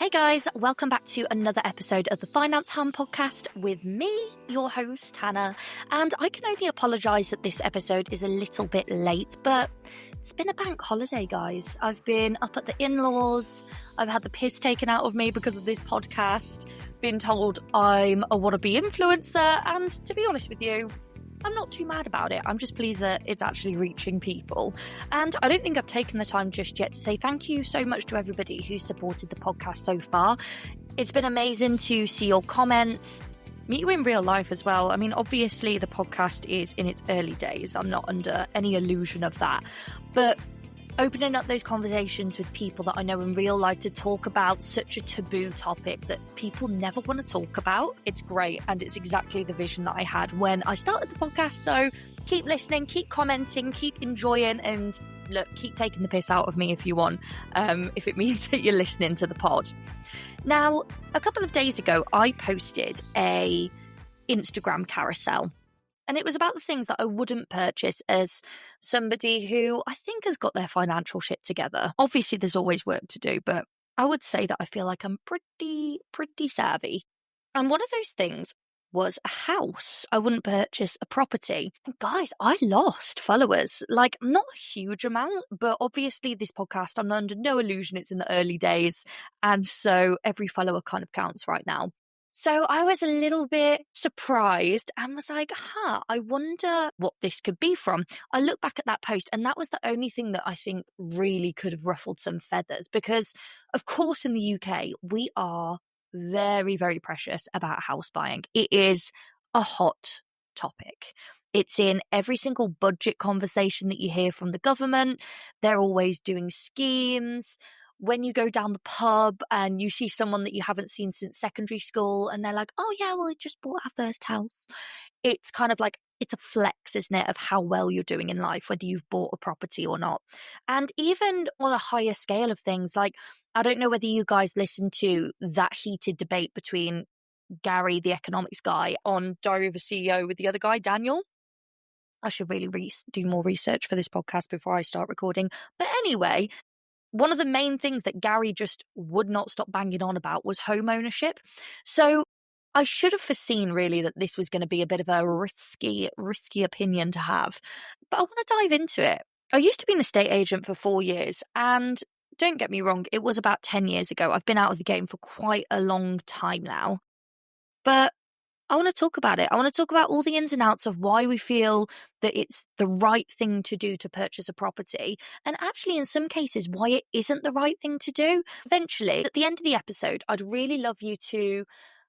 Hi guys, welcome back to another episode of the Finance Ham podcast with me, your host Hannah, and I can only apologise that this episode is a little bit late, but it's been a bank holiday, guys. I've been up at the in-laws, I've had the piss taken out of me because of this podcast, been told I'm a wannabe influencer, and to be honest with you, I'm not too mad about it. I'm just pleased that it's actually reaching people. And I don't think I've taken the time just yet to say thank you so much to everybody who's supported the podcast so far. It's been amazing to see your comments, meet you in real life as well. I mean, obviously the podcast is in its early days. I'm not under any illusion of that. But opening up those conversations with people that I know in real life to talk about such a taboo topic that people never want to talk about, it's great. And it's exactly the vision that I had when I started the podcast. So keep listening, keep commenting, keep enjoying, and look, keep taking the piss out of me if you want, if it means that you're listening to the pod. Now, a couple of days ago, I posted a Instagram carousel. And it was about the things that I wouldn't purchase as somebody who I think has got their financial shit together. Obviously, there's always work to do, but I would say that I feel like I'm pretty savvy. And one of those things was a house. I wouldn't purchase a property. And guys, I lost followers. Like, not a huge amount, but obviously this podcast, I'm under no illusion it's in the early days. And so every follower kind of counts right now. So I was a little bit surprised and was like, I wonder what this could be from. I look back at that post and that was the only thing that I think really could have ruffled some feathers because, of course, in the UK, we are very, very precious about house buying. It is a hot topic. It's in every single budget conversation that you hear from the government. They're always doing schemes. When you go down the pub and you see someone that you haven't seen since secondary school and they're like, oh yeah, well, we just bought our first house. It's kind of like, it's a flex, isn't it, of how well you're doing in life, whether you've bought a property or not. And even on a higher scale of things, like, I don't know whether you guys listen to that heated debate between Gary, the economics guy, on Diary of a CEO with the other guy, Daniel. I should really do more research for this podcast before I start recording. But anyway, one of the main things that Gary just would not stop banging on about was home ownership. So I should have foreseen really that this was going to be a bit of a risky opinion to have. But I want to dive into it. I used to be an estate agent for 4 years, and don't get me wrong, it was about 10 years ago. I've been out of the game for quite a long time now. But I want to talk about it. I want to talk about all the ins and outs of why we feel that it's the right thing to do to purchase a property, and actually in some cases why it isn't the right thing to do. Eventually, at the end of the episode, I'd really love you to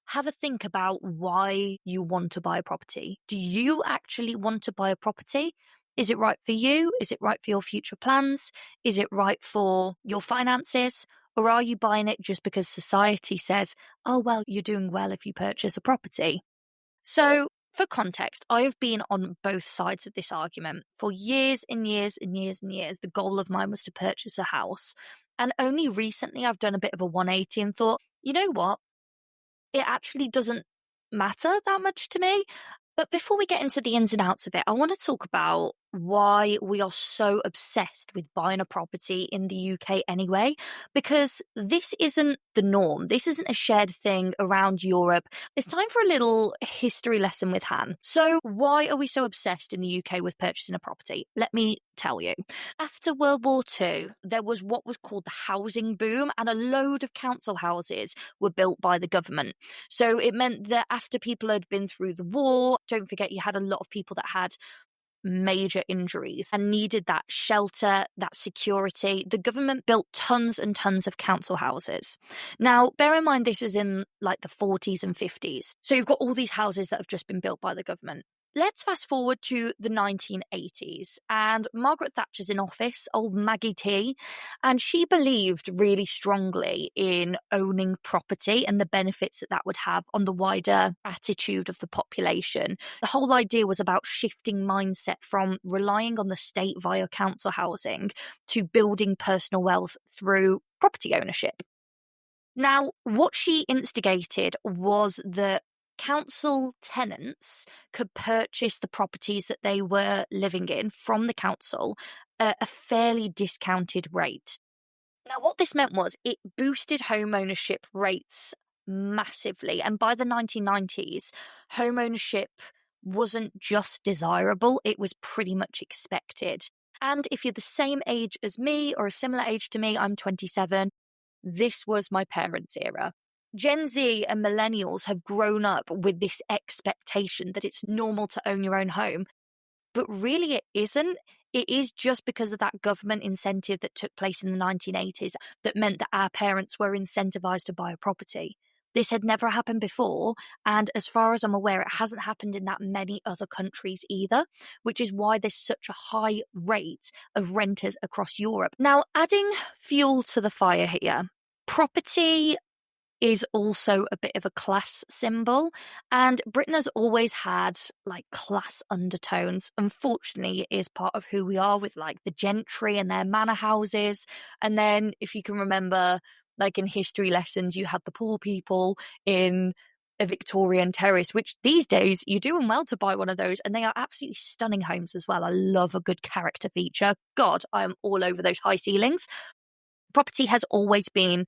have a think about why you want to buy a property. Do you actually want to buy a property? Is it right for you? Is it right for your future plans? Is it right for your finances? Or are you buying it just because society says, oh, well, you're doing well if you purchase a property? So, for context, I have been on both sides of this argument for years and years and years and years. The goal of mine was to purchase a house. And only recently I've done a bit of a 180 and thought, you know what? It actually doesn't matter that much to me. But before we get into the ins and outs of it, I want to talk about why we are so obsessed with buying a property in the UK anyway, because this isn't the norm. This isn't a shared thing around Europe. It's time for a little history lesson with Han. So why are we so obsessed in the UK with purchasing a property? Let me tell you. After World War II, there was what was called the housing boom, and a load of council houses were built by the government. So it meant that after people had been through the war, don't forget you had a lot of people that had major injuries and needed that shelter, that security. The government built tons and tons of council houses. Now, bear in mind, this was in like the 40s and 50s. So you've got all these houses that have just been built by the government. Let's fast forward to the 1980s, and Margaret Thatcher's in office, old Maggie T, and she believed really strongly in owning property and the benefits that that would have on the wider attitude of the population. The whole idea was about shifting mindset from relying on the state via council housing to building personal wealth through property ownership. Now, what she instigated was that council tenants could purchase the properties that they were living in from the council at a fairly discounted rate. Now, what this meant was it boosted home ownership rates massively. And by the 1990s, home ownership wasn't just desirable, it was pretty much expected. And if you're the same age as me or a similar age to me, I'm 27, this was my parents' era. Gen Z and millennials have grown up with this expectation that it's normal to own your own home. But really, it isn't. It is just because of that government incentive that took place in the 1980s that meant that our parents were incentivized to buy a property. This had never happened before, and as far as I'm aware, it hasn't happened in that many other countries either, which is why there's such a high rate of renters across Europe. Now, adding fuel to the fire here, property is also a bit of a class symbol, and Britain has always had like class undertones. Unfortunately, it is part of who we are, with like the gentry and their manor houses. And then, if you can remember, like in history lessons, you had the poor people in a Victorian terrace, which these days you're doing well to buy one of those, and they are absolutely stunning homes as well. I love a good character feature. God, I am all over those high ceilings. Property has always been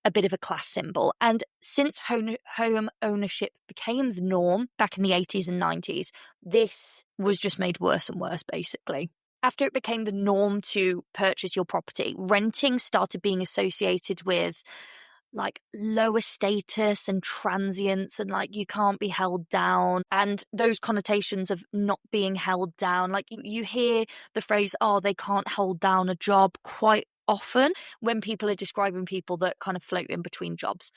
a bit of a class symbol. And since home ownership became the norm back in the 80s and 90s, this was just made worse and worse, basically. After it became the norm to purchase your property, renting started being associated with like lower status and transience, and like you can't be held down, and those connotations of not being held down. Like you hear the phrase, oh, they can't hold down a job quite often when people are describing people that kind of float in between jobs.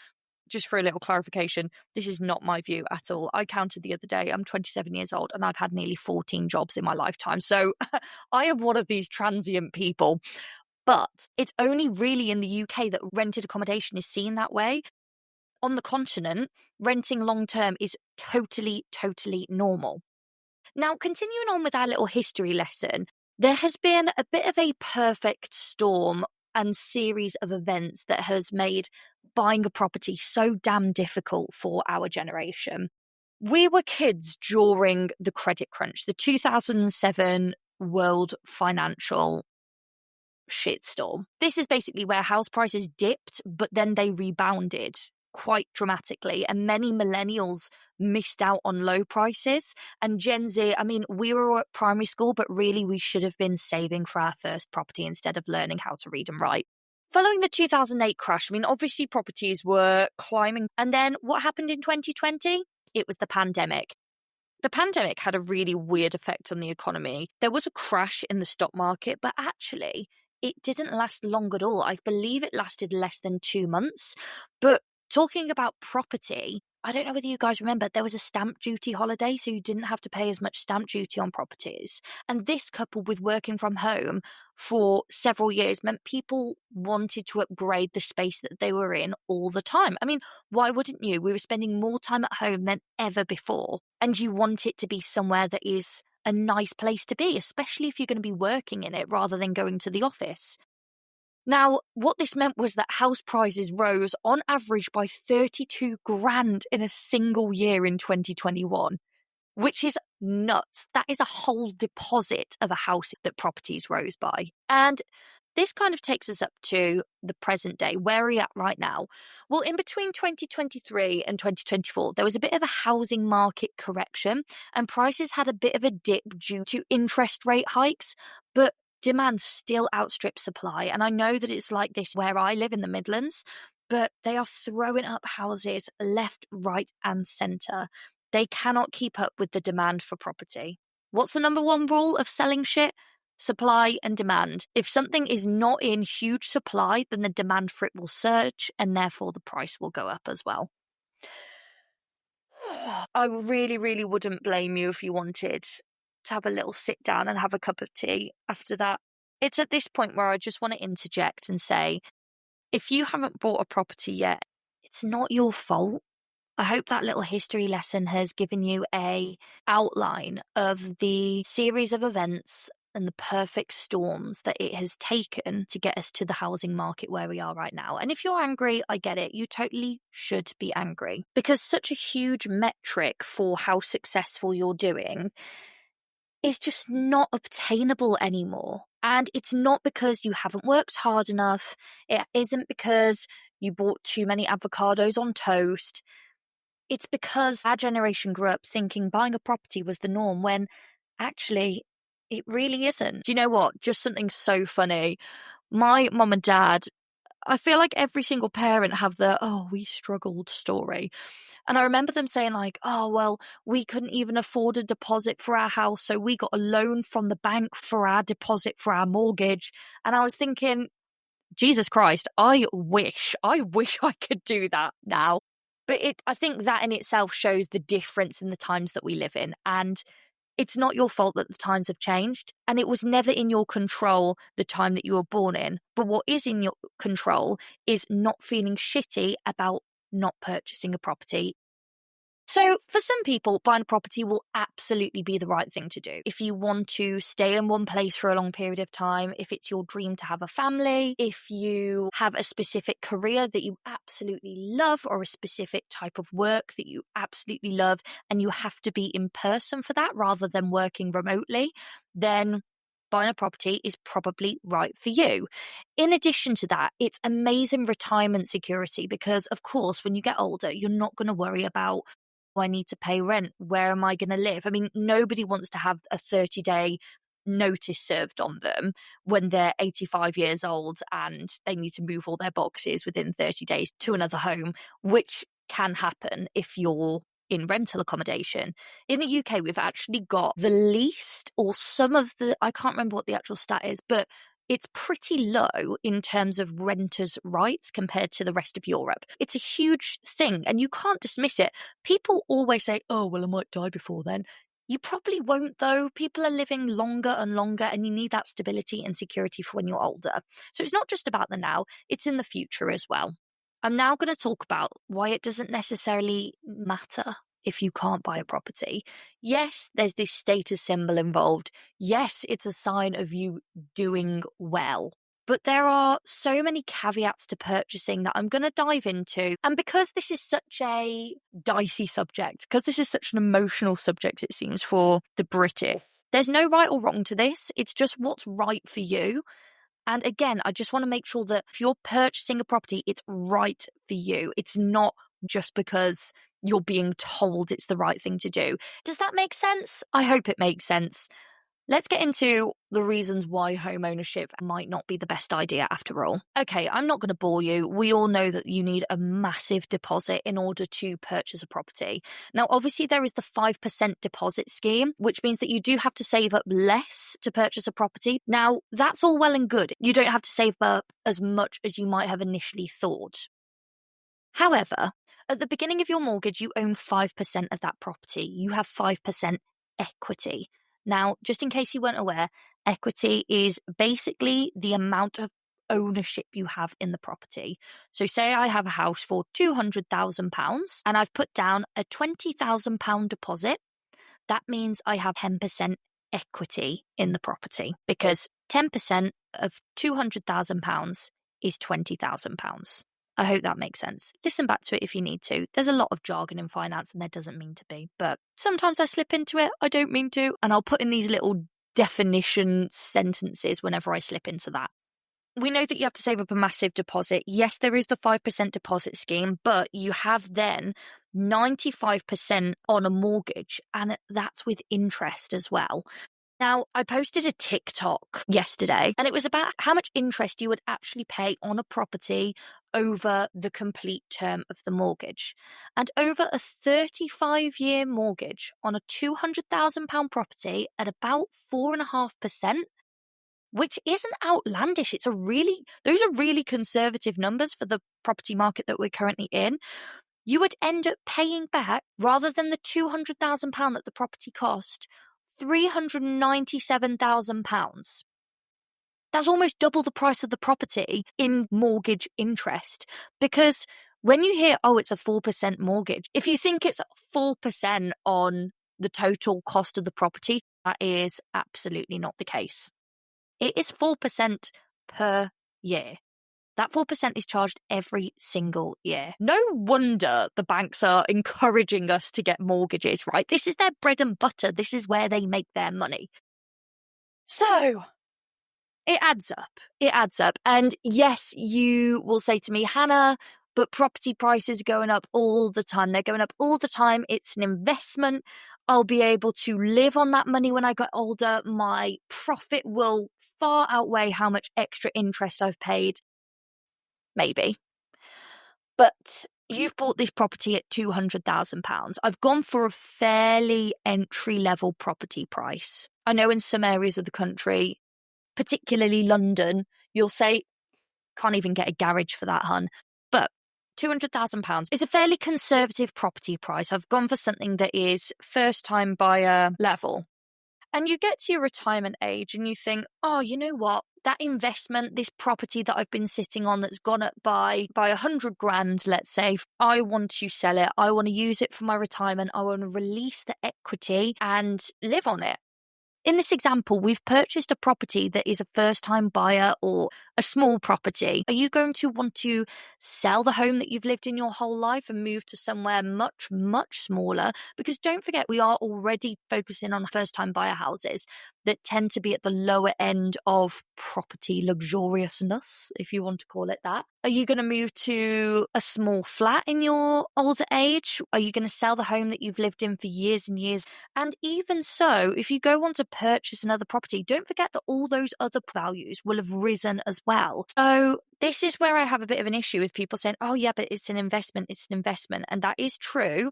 Just for a little clarification, this is not my view at all. I counted the other day, I'm 27 years old and I've had nearly 14 jobs in my lifetime. So I am one of these transient people. But it's only really in the UK that rented accommodation is seen that way. On the continent, renting long term is totally, totally normal. Now, continuing on with our little history lesson, there has been a bit of a perfect storm and series of events that has made buying a property so damn difficult for our generation. We were kids during the credit crunch, the 2007 world financial shitstorm. This is basically where house prices dipped, but then they rebounded quite dramatically, and many millennials missed out on low prices. And Gen Z, I mean, we were at primary school, but really we should have been saving for our first property instead of learning how to read and write. Following the 2008 crash, I mean, obviously properties were climbing. And then what happened in 2020? It was the pandemic. The pandemic had a really weird effect on the economy. There was a crash in the stock market, but actually it didn't last long at all. I believe it lasted less than 2 months. But talking about property, I don't know whether you guys remember, there was a stamp duty holiday, so you didn't have to pay as much stamp duty on properties. And this, coupled with working from home for several years, meant people wanted to upgrade the space that they were in all the time. I mean, why wouldn't you? We were spending more time at home than ever before, and you want it to be somewhere that is a nice place to be, especially if you're going to be working in it rather than going to the office. Now, what this meant was that house prices rose on average by 32 grand in a single year in 2021, which is nuts. That is a whole deposit of a house that properties rose by. And this kind of takes us up to the present day. Where are we at right now? Well, in between 2023 and 2024, there was a bit of a housing market correction, and prices had a bit of a dip due to interest rate hikes, but demand still outstrips supply. And I know that it's like this where I live in the Midlands, but they are throwing up houses left, right, and centre. They cannot keep up with the demand for property. What's the number one rule of selling shit? Supply and demand. If something is not in huge supply, then the demand for it will surge, and therefore the price will go up as well. I really, really wouldn't blame you if you wanted to have a little sit down and have a cup of tea after that. It's at this point where I just want to interject and say, if you haven't bought a property yet, it's not your fault. I hope that little history lesson has given you a outline of the series of events and the perfect storms that it has taken to get us to the housing market where we are right now. And if you're angry, I get it. You totally should be angry, because such a huge metric for how successful you're doing is just not obtainable anymore. And it's not because you haven't worked hard enough. It isn't because you bought too many avocados on toast. It's because our generation grew up thinking buying a property was the norm when actually it really isn't. Do you know what? Just something so funny. My mum and dad, I feel like every single parent have the, oh, we struggled story. And I remember them saying like, oh, well, we couldn't even afford a deposit for our house. So we got a loan from the bank for our deposit for our mortgage. And I was thinking, Jesus Christ, I wish I could do that now. But I think that in itself shows the difference in the times that we live in. And it's not your fault that the times have changed. And it was never in your control the time that you were born in. But what is in your control is not feeling shitty about not purchasing a property. So, for some people, buying a property will absolutely be the right thing to do. If you want to stay in one place for a long period of time, if it's your dream to have a family, if you have a specific career that you absolutely love, or a specific type of work that you absolutely love, and you have to be in person for that rather than working remotely, then buying a property is probably right for you. In addition to that, it's amazing retirement security because, of course, when you get older, you're not going to worry about, I need to pay rent. Where am I going to live? I mean, nobody wants to have a 30-day notice served on them when they're 85 years old and they need to move all their boxes within 30 days to another home, which can happen if you're in rental accommodation. In the UK, we've actually got the least, or some of the, I can't remember what the actual stat is, but it's pretty low in terms of renters' rights compared to the rest of Europe. It's a huge thing and you can't dismiss it. People always say, oh, well, I might die before then. You probably won't, though. People are living longer and longer, and you need that stability and security for when you're older. So it's not just about the now, it's in the future as well. I'm now going to talk about why it doesn't necessarily matter if you can't buy a property. Yes, there's this status symbol involved. Yes, it's a sign of you doing well. But there are so many caveats to purchasing that I'm going to dive into. And because this is such a dicey subject, because this is such an emotional subject, it seems, for the British, there's no right or wrong to this. It's just what's right for you. And again, I just want to make sure that if you're purchasing a property, it's right for you. It's not just because you're being told it's the right thing to do. Does that make sense? I hope it makes sense. Let's get into the reasons why home ownership might not be the best idea after all. Okay, I'm not going to bore you. We all know that you need a massive deposit in order to purchase a property. Now, obviously, there is the 5% deposit scheme, which means that you do have to save up less to purchase a property. Now, that's all well and good. You don't have to save up as much as you might have initially thought. However, at the beginning of your mortgage, you own 5% of that property. You have 5% equity. Now, just in case you weren't aware, equity is basically the amount of ownership you have in the property. So say I have a house for £200,000 and I've put down a £20,000 deposit. That means I have 10% equity in the property because 10% of £200,000 is £20,000. I hope that makes sense. Listen back to it if you need to. There's a lot of jargon in finance and there doesn't mean to be, but sometimes I slip into it. I don't mean to. And I'll put in these little definition sentences whenever I slip into that. We know that you have to save up a massive deposit. Yes, there is the 5% deposit scheme, but you have then 95% on a mortgage, and that's with interest as well. Now, I posted a TikTok yesterday, and it was about how much interest you would actually pay on a property over the complete term of the mortgage. And over a 35-year mortgage on a £200,000 property at about 4.5%, which isn't outlandish. Those are really conservative numbers for the property market that we're currently in. You would end up paying back, rather than the £200,000 that the property cost, £397,000. That's almost double the price of the property in mortgage interest. Because when you hear, oh, it's a 4% mortgage, if you think it's 4% on the total cost of the property, that is absolutely not the case. It is 4% per year. That 4% is charged every single year. No wonder the banks are encouraging us to get mortgages, right? This is their bread and butter. This is where they make their money. So, It adds up. It adds up. And yes, you will say to me, Hannah, but property prices are going up all the time. They're going up all the time. It's an investment. I'll be able to live on that money when I get older. My profit will far outweigh how much extra interest I've paid. Maybe. But you've bought this property at £200,000. I've gone for a fairly entry-level property price. I know in some areas of the country, particularly London, you'll say, can't even get a garage for that, hun. But £200,000 is a fairly conservative property price. I've gone for something that is first-time buyer level. And you get to your retirement age and you think, oh, you know what? That investment, this property that I've been sitting on that's gone up by 100 grand, let's say, I want to sell it. I want to use it for my retirement. I want to release the equity and live on it. In this example, we've purchased a property that is a first-time buyer or a small property. Are you going to want to sell the home that you've lived in your whole life and move to somewhere much, much smaller? Because don't forget, we are already focusing on first-time buyer houses that tend to be at the lower end of property luxuriousness, if you want to call it that. Are you going to move to a small flat in your older age? Are you going to sell the home that you've lived in for years and years? And even so, if you go on to purchase another property, don't forget that all those other values will have risen as well. So this is where I have a bit of an issue with people saying, oh yeah, but it's an investment. And that is true.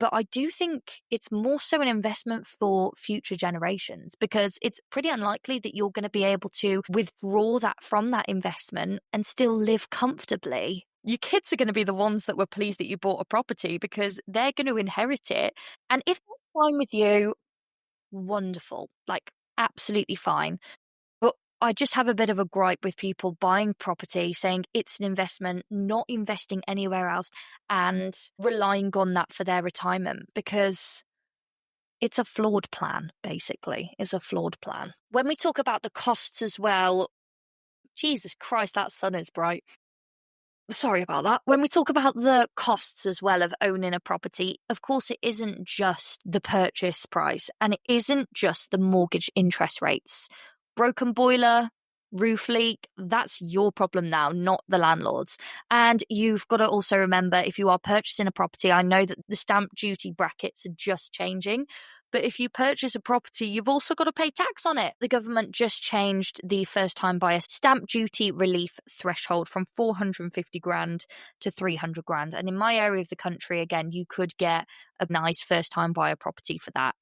But I do think it's more so an investment for future generations, because it's pretty unlikely that you're going to be able to withdraw that from that investment and still live comfortably. Your kids are going to be the ones that were pleased that you bought a property because they're going to inherit it. And if that's fine with you, wonderful, like absolutely fine. But I just have a bit of a gripe with people buying property, saying it's an investment, not investing anywhere else, and relying on that for their retirement, because it's a flawed plan, basically. It's a flawed plan. When we talk about the costs as well, Jesus Christ, that sun is bright. Sorry about that. When we talk about the costs as well of owning a property, of course, it isn't just the purchase price and it isn't just the mortgage interest rates. Broken boiler, roof leak, that's your problem now, not the landlord's. And you've got to also remember, if you are purchasing a property, I know that the stamp duty brackets are just changing. But if you purchase a property, you've also got to pay tax on it. The government just changed the first-time buyer stamp duty relief threshold from 450 grand to 300 grand. And in my area of the country, again, you could get a nice first-time buyer property for that.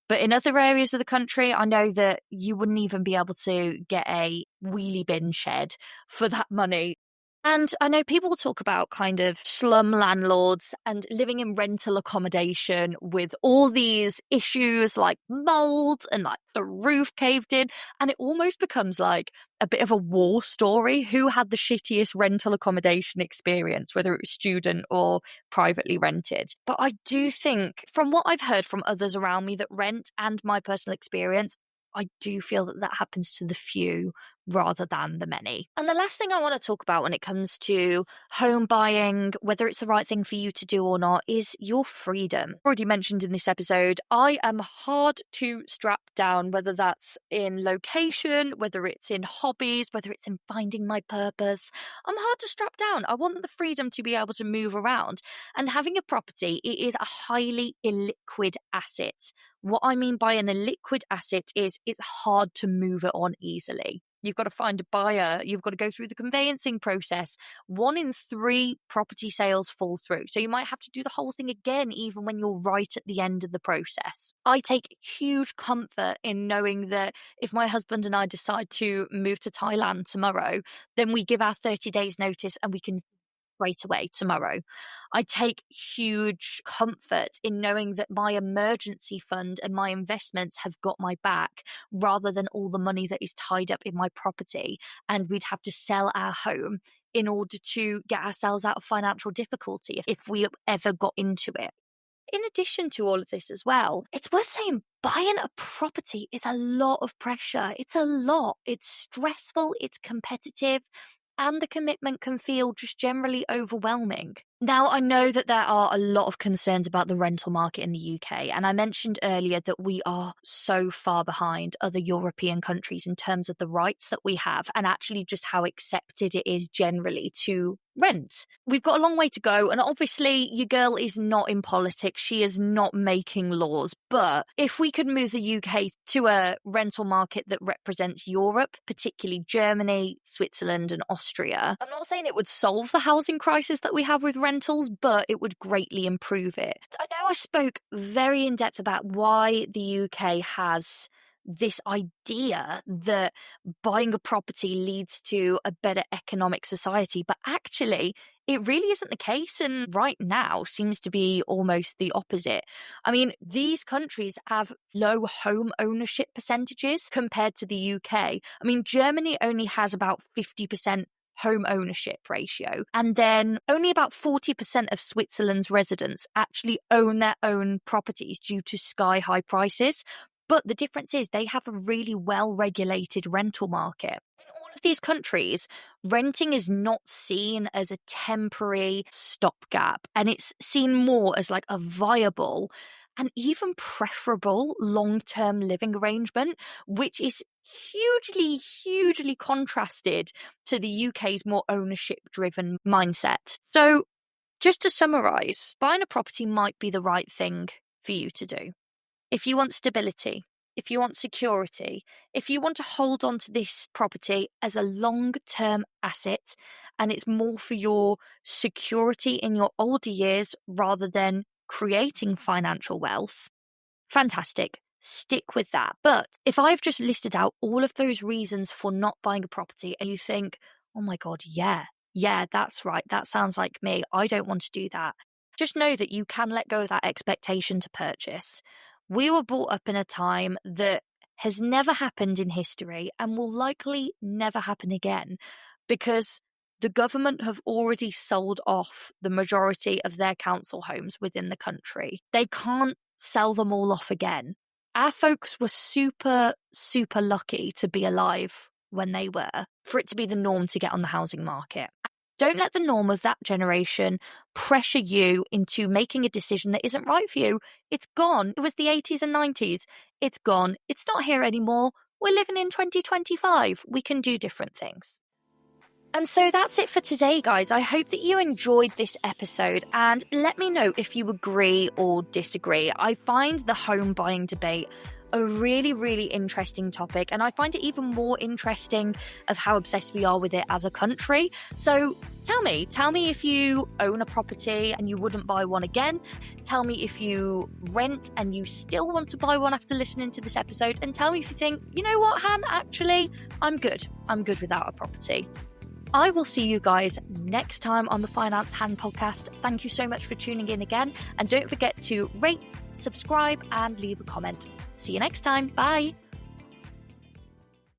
But in other areas of the country, I know that you wouldn't even be able to get a wheelie bin shed for that money. And I know people talk about kind of slum landlords and living in rental accommodation with all these issues like mold and like the roof caved in. And it almost becomes like a bit of a war story. Who had the shittiest rental accommodation experience, whether it was student or privately rented? But I do think, from what I've heard from others around me that rent and my personal experience, I do feel that that happens to the few rather than the many. And the last thing I want to talk about when it comes to home buying, whether it's the right thing for you to do or not, is your freedom. Already mentioned in this episode, I am hard to strap down, whether that's in location, whether it's in hobbies, whether it's in finding my purpose. I'm hard to strap down. I want the freedom to be able to move around. And having a property, it is a highly illiquid asset. What I mean by an illiquid asset is it's hard to move it on easily. You've got to find a buyer. You've got to go through the conveyancing process. 1 in 3 property sales fall through. So you might have to do the whole thing again, even when you're right at the end of the process. I take huge comfort in knowing that if my husband and I decide to move to Thailand tomorrow, then we give our 30 days notice and we can straight away tomorrow. I take huge comfort in knowing that my emergency fund and my investments have got my back, rather than all the money that is tied up in my property and we'd have to sell our home in order to get ourselves out of financial difficulty if we ever got into it. In addition to all of this as well, it's worth saying buying a property is a lot of pressure. It's a lot. It's stressful, it's competitive, and the commitment can feel just generally overwhelming. Now, I know that there are a lot of concerns about the rental market in the UK, and I mentioned earlier that we are so far behind other European countries in terms of the rights that we have and actually just how accepted it is generally to rent. We've got a long way to go, and obviously your girl is not in politics. She is not making laws, but if we could move the UK to a rental market that represents Europe, particularly Germany, Switzerland and Austria, I'm not saying it would solve the housing crisis that we have with rentals, but it would greatly improve it. I know I spoke very in depth about why the UK has this idea that buying a property leads to a better economic society, but actually it really isn't the case, and right now seems to be almost the opposite. I mean, these countries have low home ownership percentages compared to the UK. I mean, Germany only has about 50% home ownership ratio, and then only about 40% of Switzerland's residents actually own their own properties due to sky-high prices. But the difference is they have a really well-regulated rental market. In all of these countries, renting is not seen as a temporary stopgap, and it's seen more as like a viable and even preferable long-term living arrangement, which is hugely contrasted to the UK's more ownership-driven mindset. So just to summarise, buying a property might be the right thing for you to do. If you want stability, if you want security, if you want to hold on to this property as a long-term asset and it's more for your security in your older years rather than creating financial wealth, fantastic. Stick with that. But if I've just listed out all of those reasons for not buying a property and you think, oh my God, yeah, that's right. That sounds like me. I don't want to do that. Just know that you can let go of that expectation to purchase. We were brought up in a time that has never happened in history and will likely never happen again because the government have already sold off the majority of their council homes within the country. They can't sell them all off again. Our folks were super lucky to be alive when they were, for it to be the norm to get on the housing market. Don't let the norm of that generation pressure you into making a decision that isn't right for you. It's gone. It was the 80s and 90s. It's gone. It's not here anymore. We're living in 2025. We can do different things. And so that's it for today, guys. I hope that you enjoyed this episode and let me know if you agree or disagree. I find the home buying debate a really interesting topic, and I find it even more interesting of how obsessed we are with it as a country. So tell me if you own a property and you wouldn't buy one again. Tell me if you rent and you still want to buy one after listening to this episode, and tell me if you think, you know what, Han, actually, I'm good without a property. I will see you guys next time on the Finance Hand podcast. Thank you so much for tuning in again. And don't forget to rate, subscribe, and leave a comment. See you next time. Bye.